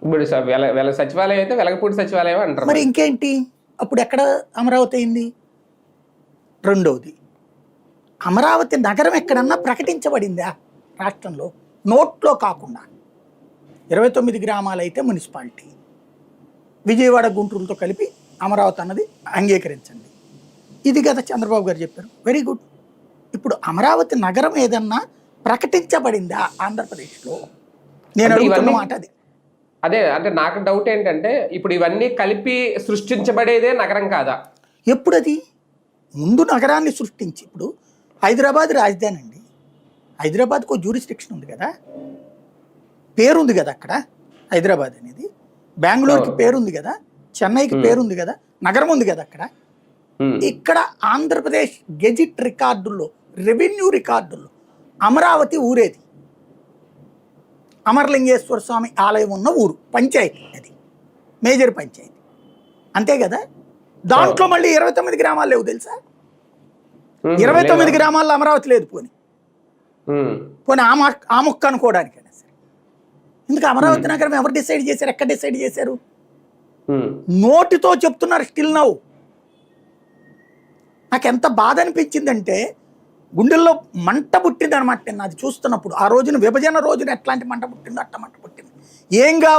ఇప్పుడు సచివాలయం అయితే వెలగపూడి సచివాలయం అంటారు. మరి ఇంకేంటి అప్పుడు ఎక్కడ అమరావతి అయింది? రెండవది, అమరావతి నగరం ఎక్కడన్నా ప్రకటించబడిందా రాష్ట్రంలో? నోట్లో కాకుండా 29 గ్రామాలు అయితే మున్సిపాలిటీ, విజయవాడ గుంటూరుతో కలిపి అమరావతి అన్నది అంగీకరించండి. ఇది కదా చంద్రబాబు గారు చెప్పారు. Very good. ఇప్పుడు అమరావతి నగరం ఏదన్నా ప్రకటించబడిందా ఆంధ్రప్రదేశ్లో? నేను అడుగుతున్న మాట అది. అదే అంటే నాకు డౌట్ ఏంటంటే ఇప్పుడు ఇవన్నీ కలిపి సృష్టించబడేదే నగరం కాదా? ఎప్పుడది? ముందు నగరాన్ని సృష్టించి, ఇప్పుడు హైదరాబాద్ రాజధాని అండి, హైదరాబాద్కు జ్యూరిస్డిక్షన్ ఉంది కదా, పేరుంది కదా అక్కడ హైదరాబాద్ అనేది, బెంగళూరుకి పేరుంది కదా, చెన్నైకి పేరుంది కదా, నగరం ఉంది కదా అక్కడ. ఇక్కడ ఆంధ్రప్రదేశ్ గెజిట్ రికార్డుల్లో, రెవెన్యూ రికార్డుల్లో అమరావతి ఊరేది. అమరలింగేశ్వర స్వామి ఆలయం ఉన్న ఊరు, పంచాయతీ, అది మేజర్ పంచాయతీ, అంతే కదా. దాంట్లో మళ్ళీ 29 గ్రామాలు లేవు తెలుసా? 29 గ్రామాల్లో అమరావతి లేదు. పోనీ ఆ మొక్క అనుకోవడానికైనా సరే. ఎందుకు అమరావతి నగరం ఎవరు డిసైడ్ చేశారు? ఎక్కడ డిసైడ్ చేశారు? నోటితో చెప్తున్నారు స్టిల్ నౌ. నాకు ఎంత బాధ అనిపించిందంటే గుండెల్లో మంట పుట్టింది అనమాట. నేను అది చూస్తున్నప్పుడు, ఆ రోజున విభజన రోజున ఎట్లాంటి మంట పుట్టిందో అట్లా మంట పుట్టింది. ఏం కావాలి